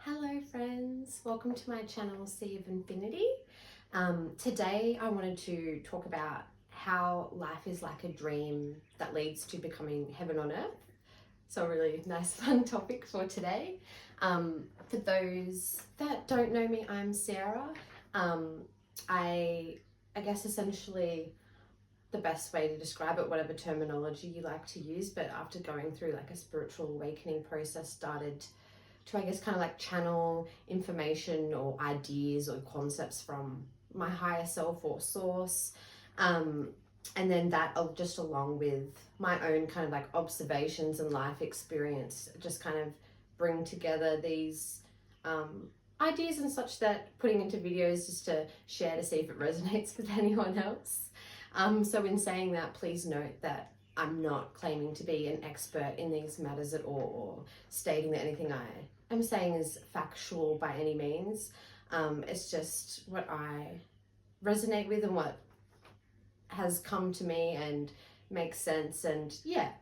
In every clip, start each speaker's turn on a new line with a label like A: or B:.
A: Hello friends, welcome to my channel Sea of Infinity. Today I wanted to talk about how life is like a dream that leads to becoming heaven on earth. So a really nice fun topic for today. For those that don't know me, I'm Sarah. I guess essentially the best way to describe it, whatever terminology you like to use, but after going through like a spiritual awakening process, started to kind of like channel information or ideas or concepts from my higher self or source, and then that just along with my own kind of like observations and life experience, just kind of bring together these ideas and such, that putting into videos just to share to see if it resonates with anyone else. So in saying that, please note that I'm not claiming to be an expert in these matters at all, or stating that anything I am saying is factual by any means. It's just what I resonate with and what has come to me and makes sense, and yeah.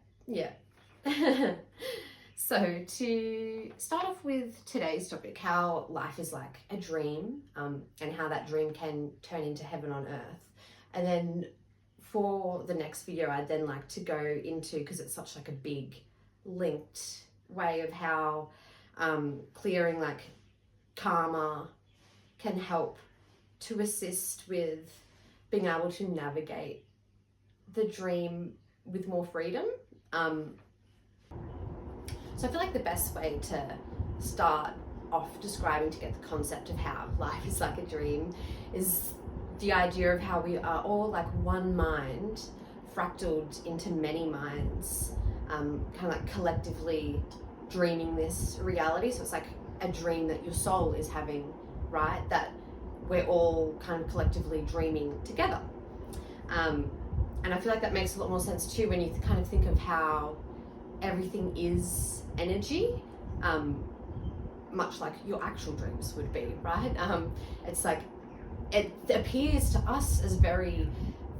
A: So to start off with today's topic, how life is like a dream, and how that dream can turn into heaven on earth. And then for the next video, I'd then like to go into, because it's such like a big linked way of how clearing like karma can help to assist with being able to navigate the dream with more freedom. So I feel like the best way to start off describing, to get the concept of how life is like a dream, is the idea of how we are all like one mind fractaled into many minds, kind of like collectively dreaming this reality. So it's like a dream that your soul is having, right? That we're all kind of collectively dreaming together. And I feel like that makes a lot more sense too when you kind of think of how everything is energy, much like your actual dreams would be, right? It's like, it appears to us as very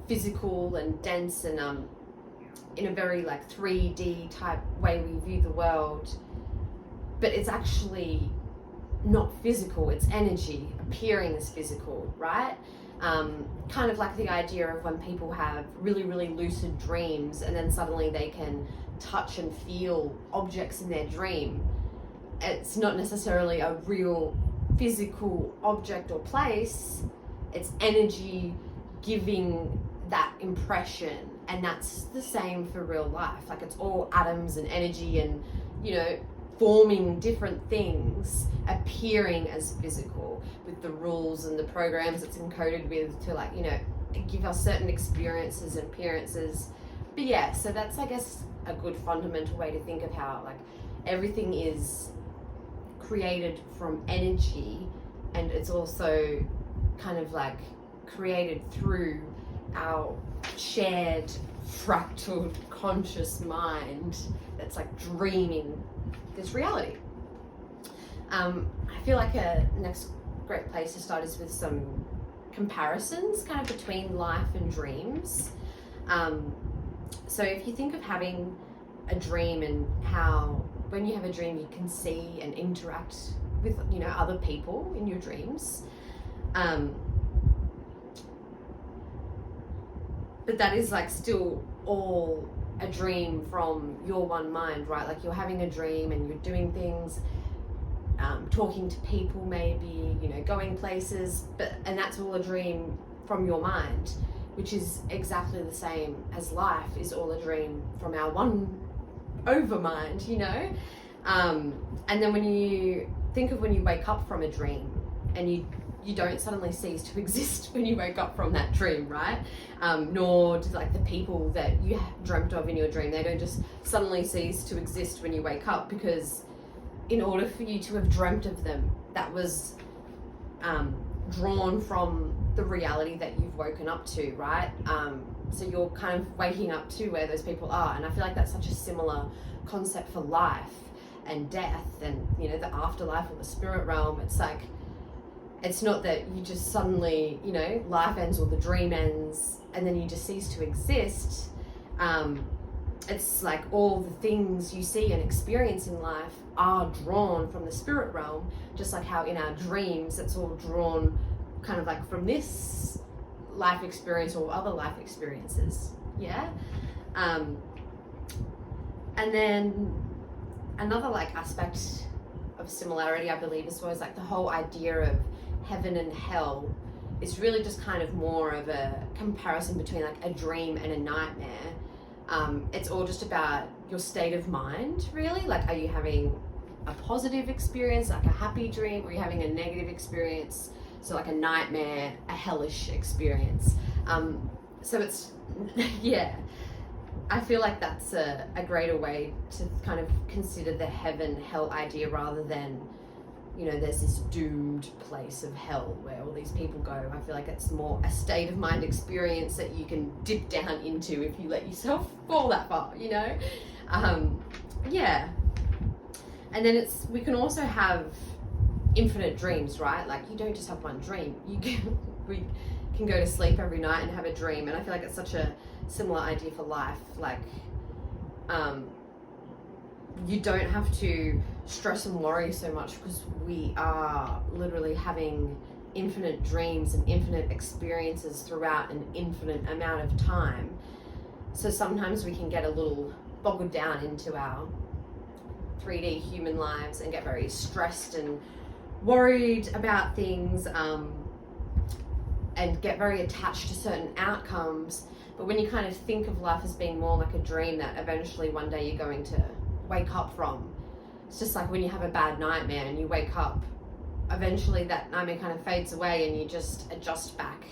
A: physical and dense and in a very like 3D type way we view the world, but it's actually not physical. It's energy appearing as physical, right? Kind of like the idea of when people have really, really lucid dreams and then suddenly they can touch and feel objects in their dream. It's not necessarily a real physical object or place, it's energy giving that impression. And that's the same for real life. Like, it's all atoms and energy and, you know, forming different things, appearing as physical with the rules and the programs it's encoded with to, like, you know, give us certain experiences and appearances. But yeah, so that's, I guess, a good fundamental way to think of how like everything is created from energy, and it's also kind of like created through our shared fractal conscious mind that's like dreaming this reality. I feel like a next great place to start is with some comparisons kind of between life and dreams. So if you think of having a dream and how when you have a dream you can see and interact with, you know, other people in your dreams, but that is like still all a dream from your one mind, right? Like, you're having a dream and you're doing things, talking to people maybe, you know, going places, and that's all a dream from your mind, which is exactly the same as life is all a dream from our one over mind, you know? And then when you think of when you wake up from a dream, and you don't suddenly cease to exist when you wake up from that dream, right? Nor do like the people that you dreamt of in your dream, they don't just suddenly cease to exist when you wake up, because in order for you to have dreamt of them, that was drawn from the reality that you've woken up to, right? So you're kind of waking up to where those people are. And I feel like that's such a similar concept for life and death and, you know, the afterlife or the spirit realm. It's like, it's not that you just suddenly, you know, life ends or the dream ends and then you just cease to exist. it's like all the things you see and experience in life are drawn from the spirit realm, just like how in our dreams it's all drawn kind of like from this life experience or other life experiences. Yeah. And then another like aspect of similarity, I believe, as well, is like the whole idea of heaven and hell is really just kind of more of a comparison between like a dream and a nightmare. It's all just about your state of mind, really. Like, are you having a positive experience, like a happy dream, or are you having a negative experience, so like a nightmare, a hellish experience? So it's, yeah, I feel like that's a greater way to kind of consider the heaven-hell idea, rather than, you know, there's this doomed place of hell where all these people go. I feel like it's more a state of mind experience that you can dip down into if you let yourself fall that far, you know? Yeah. And then we can also have infinite dreams, right? Like, you don't just have one dream. We can go to sleep every night and have a dream. And I feel like it's such a similar idea for life. Like, you don't have to stress and worry so much, because we are literally having infinite dreams and infinite experiences throughout an infinite amount of time. So sometimes we can get a little boggled down into our 3D human lives and get very stressed and worried about things, and get very attached to certain outcomes. But when you kind of think of life as being more like a dream that eventually one day you're going to wake up from, it's just like when you have a bad nightmare and you wake up, eventually that nightmare kind of fades away and you just adjust back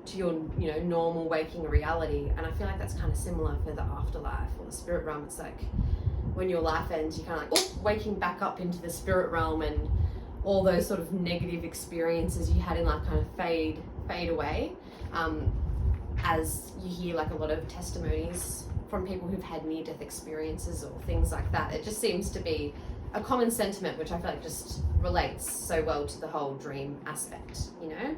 A: to your, you know, normal waking reality. And I feel like that's kind of similar for the afterlife or the spirit realm. It's like when your life ends, you kind of like, waking back up into the spirit realm, and all those sort of negative experiences you had in life kind of fade away. As you hear like a lot of testimonies from people who've had near-death experiences or things like that, it just seems to be a common sentiment, which I feel like just relates so well to the whole dream aspect, you know?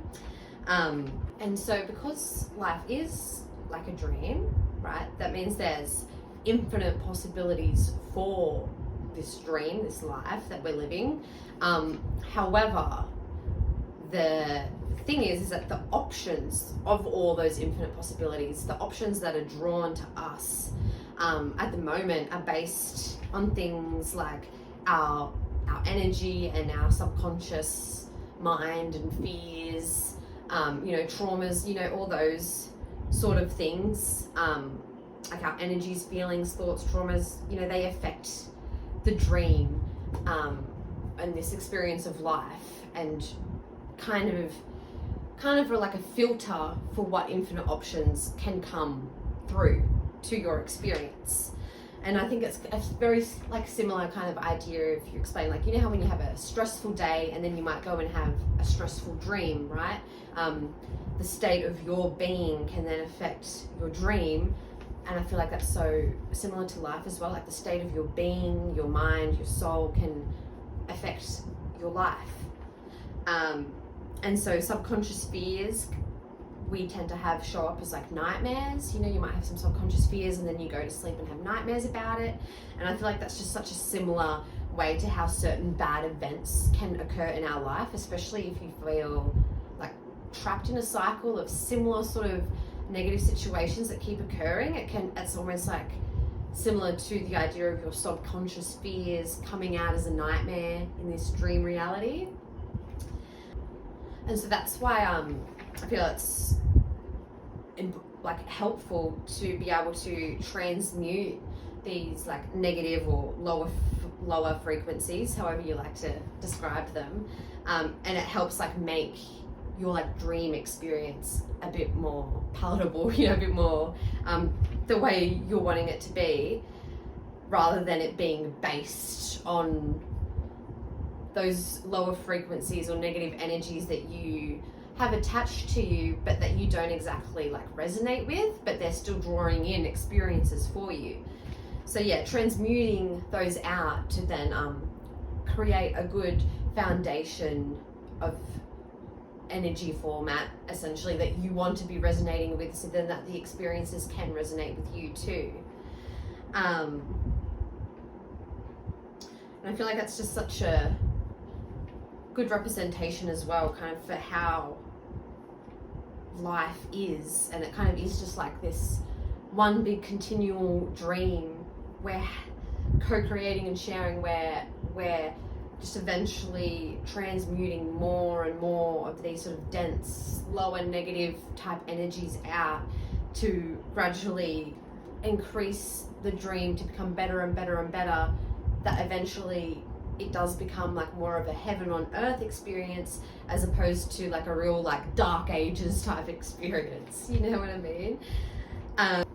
A: And so because life is like a dream, right, that means there's infinite possibilities for this dream, this life that we're living. However, the thing is that the options of all those infinite possibilities, the options that are drawn to us at the moment, are based on things like our energy and our subconscious mind and fears, you know, traumas, you know, all those sort of things, like our energies, feelings, thoughts, traumas, you know, they affect the dream and this experience of life, and kind of like a filter for what infinite options can come through to your experience. And I think it's a very like similar kind of idea if you explain, like, you know how when you have a stressful day and then you might go and have a stressful dream, right? The state of your being can then affect your dream. And I feel like that's so similar to life as well. Like the state of your being, your mind, your soul can affect your life. And so subconscious fears, we tend to have show up as like nightmares. You know, you might have some subconscious fears and then you go to sleep and have nightmares about it. And I feel like that's just such a similar way to how certain bad events can occur in our life, especially if you feel like trapped in a cycle of similar sort of negative situations that keep occurring. It's almost like similar to the idea of your subconscious fears coming out as a nightmare in this dream reality. And so that's why I feel it's like helpful to be able to transmute these like negative or lower frequencies, however you like to describe them, and it helps like make your like dream experience a bit more palatable, you know, a bit more the way you're wanting it to be, rather than it being based on those lower frequencies or negative energies that you have attached to you, but that you don't exactly like resonate with, but they're still drawing in experiences for you. So yeah, transmuting those out to then create a good foundation of energy format, essentially, that you want to be resonating with, so then that the experiences can resonate with you too. And I feel like that's just such a good representation as well, kind of for how life is. And it kind of is just like this one big continual dream. We're co-creating and sharing, where we're just eventually transmuting more and more of these sort of dense, lower negative type energies out to gradually increase the dream to become better and better and better, that eventually it does become like more of a heaven on earth experience, as opposed to like a real like dark ages type experience, you know what I mean? And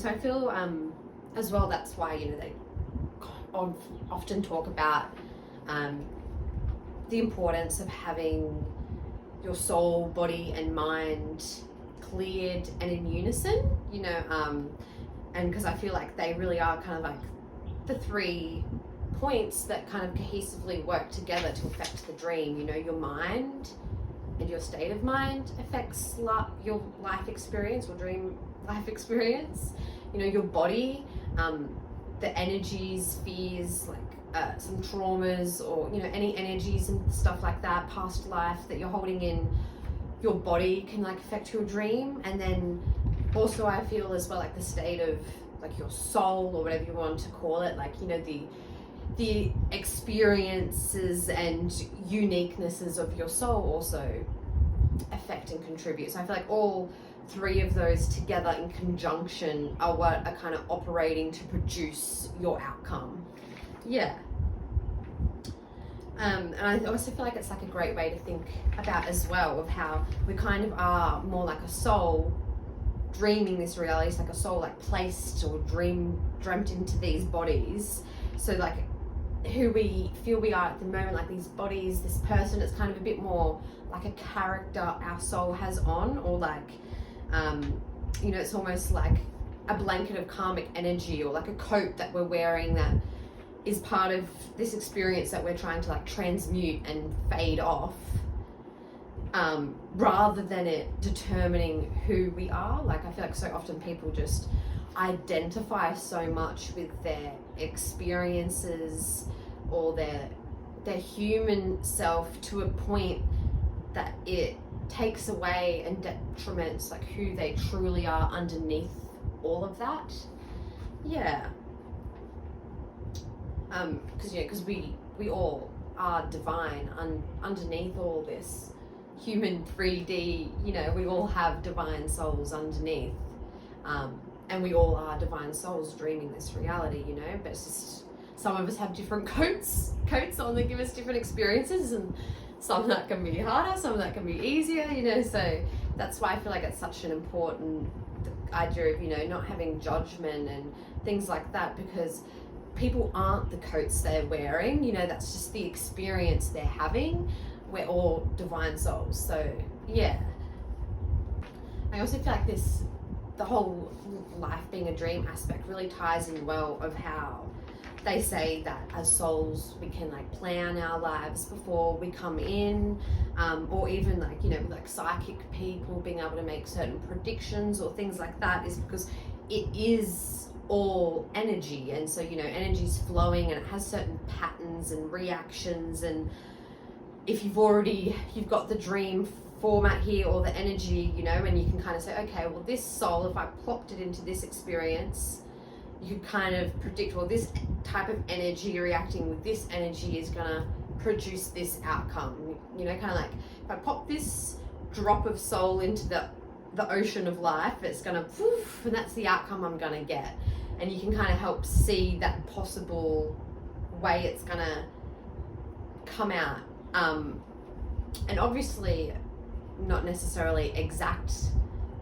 A: so I feel as well, that's why, you know, they often talk about the importance of having your soul, body and mind cleared and in unison, you know, and because I feel like they really are kind of like the 3 points that kind of cohesively work together to affect the dream. You know, your mind and your state of mind affects your life experience or dream life experience. You know, your body, the energies, fears, like some traumas, or, you know, any energies and stuff like that, past life that you're holding in your body can like affect your dream. And then also I feel as well like the state of like your soul, or whatever you want to call it, like, you know, the experiences and uniquenesses of your soul also affect and contribute. So I feel like all 3 of those together in conjunction are what are kind of operating to produce your outcome. Yeah. And I also feel like it's like a great way to think about as well, of how we kind of are more like a soul dreaming this reality. It's like a soul like placed or dreamt into these bodies. So like who we feel we are at the moment, like these bodies, this person, it's kind of a bit more like a character our soul has on, or like, you know, it's almost like a blanket of karmic energy, or like a coat that we're wearing that is part of this experience that we're trying to like transmute and fade off, rather than it determining who we are. Like I feel like so often people just identify so much with their experiences or their human self to a point that it takes away and detriments like who they truly are underneath all of that. Yeah. Because we all are divine underneath all this human 3D, you know, we all have divine souls underneath, and we all are divine souls dreaming this reality, you know, but it's just some of us have different coats on that give us different experiences, and some that can be harder, some that can be easier, you know. So that's why I feel like it's such an important idea of, you know, not having judgment and things like that, because people aren't the coats they're wearing, you know, that's just the experience they're having. We're all divine souls. So yeah, I also feel like the whole life being a dream aspect really ties in well of how they say that as souls we can like plan our lives before we come in, or even like, you know, like psychic people being able to make certain predictions or things like that, is because it is all energy. And so, you know, energy's flowing and it has certain patterns and reactions, and if you've got the dream format here or the energy, you know, and you can kind of say, okay, well, this soul, if I plopped it into this experience, you kind of predict, well, this type of energy reacting with this energy is gonna produce this outcome, you know, kind of like if I pop this drop of soul into the ocean of life, it's gonna poof, and that's the outcome I'm gonna get. And you can kind of help see that possible way it's gonna come out, and obviously not necessarily exact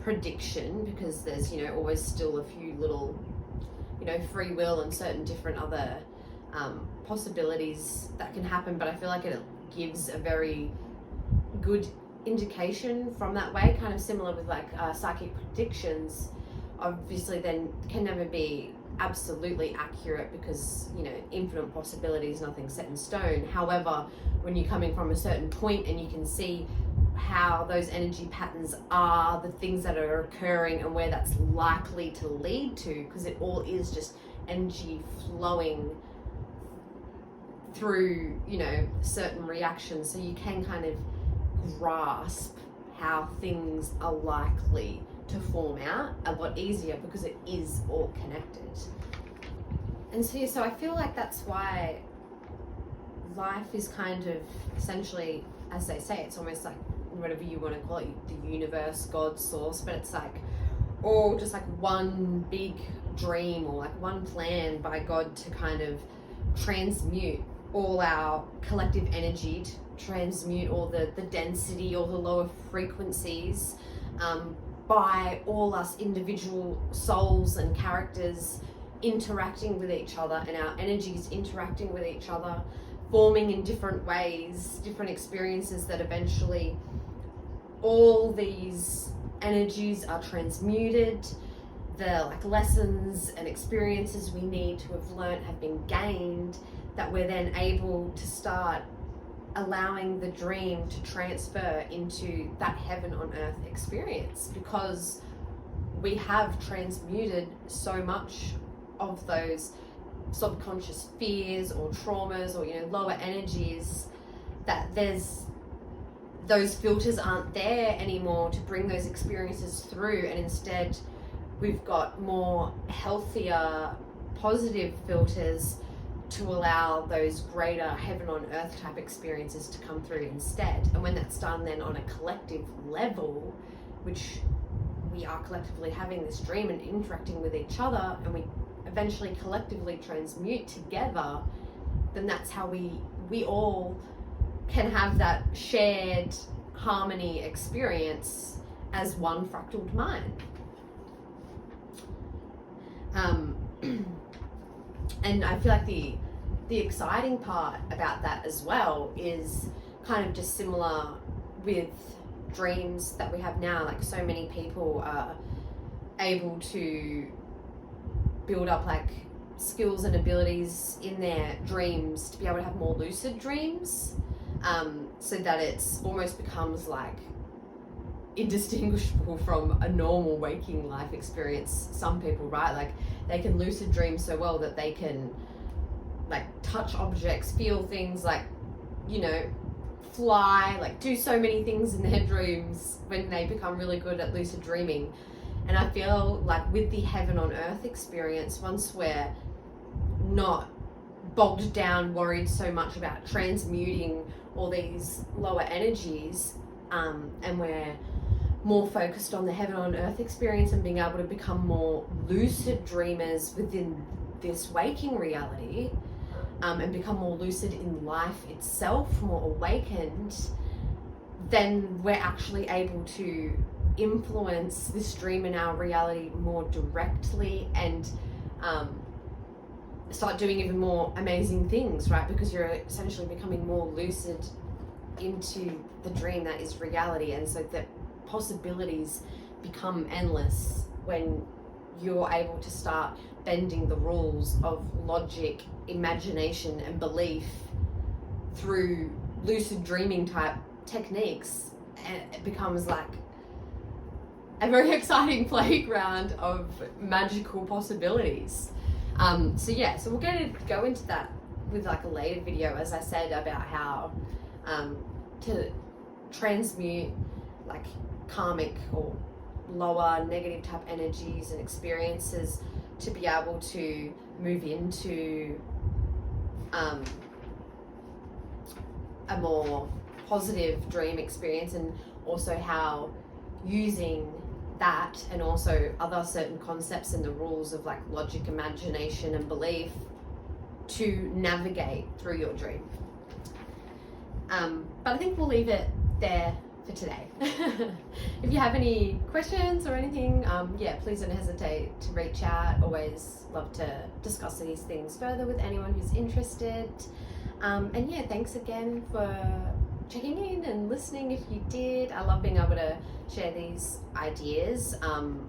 A: prediction, because there's, you know, always still a few little, you know, free will and certain different other possibilities that can happen. But I feel like it gives a very good indication from that way, kind of similar with like psychic predictions. Obviously then can never be absolutely accurate, because, you know, infinite possibilities, nothing set in stone. However, when you're coming from a certain point and you can see how those energy patterns are, the things that are occurring, and where that's likely to lead to, because it all is just energy flowing through, you know, certain reactions. So you can kind of grasp how things are likely to form out a lot easier, because it is all connected. And so I feel like that's why life is kind of essentially, as they say, it's almost like, whatever you want to call it, the universe, God, source, but it's like all just like one big dream, or like one plan by God to kind of transmute all our collective energy, to transmute all the density, all the lower frequencies, by all us individual souls and characters interacting with each other, and our energies interacting with each other, forming in different ways, different experiences, that eventually all these energies are transmuted. The like lessons and experiences we need to have learned have been gained, that we're then able to start allowing the dream to transfer into that heaven on earth experience, because we have transmuted so much of those subconscious fears or traumas, or, you know, lower energies, that those filters aren't there anymore to bring those experiences through, and instead we've got more healthier, positive filters to allow those greater heaven on earth type experiences to come through instead. And when that's done then on a collective level, which we are collectively having this dream and interacting with each other, and we eventually collectively transmute together, then that's how we all can have that shared harmony experience as one fractaled mind. And I feel like the exciting part about that as well is kind of just similar with dreams that we have now. Like, so many people are able to build up like skills and abilities in their dreams to be able to have more lucid dreams, so that it's almost becomes like indistinguishable from a normal waking life experience. Some people, right, like they can lucid dream so well that they can like touch objects, feel things, like, you know, fly, like do so many things in their dreams when they become really good at lucid dreaming. And I feel like with the heaven on earth experience, once we're not bogged down, worried so much about transmuting all these lower energies, and we're more focused on the heaven on earth experience and being able to become more lucid dreamers within this waking reality, and become more lucid in life itself, more awakened, then we're actually able to influence this dream in our reality more directly, and start doing even more amazing things, right? Because you're essentially becoming more lucid into the dream that is reality. And so the possibilities become endless when you're able to start bending the rules of logic, imagination, and belief through lucid dreaming type techniques. And it becomes like a very exciting playground of magical possibilities. So we're going to go into that with like a later video, as I said, about how to transmute like karmic or lower negative type energies and experiences to be able to move into a more positive dream experience, and also how using that and also other certain concepts and the rules of like logic, imagination, and belief to navigate through your dream. But I think we'll leave it there for today. If you have any questions or anything, please don't hesitate to reach out. Always love to discuss these things further with anyone who's interested. Thanks again for checking in and listening if you did. I love being able to share these ideas, and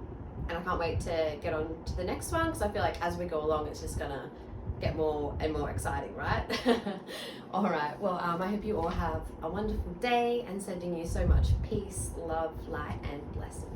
A: I can't wait to get on to the next one, because I feel like as we go along it's just gonna get more and more exciting, right? All right, well, I hope you all have a wonderful day, and sending you so much peace, love, light, and blessing.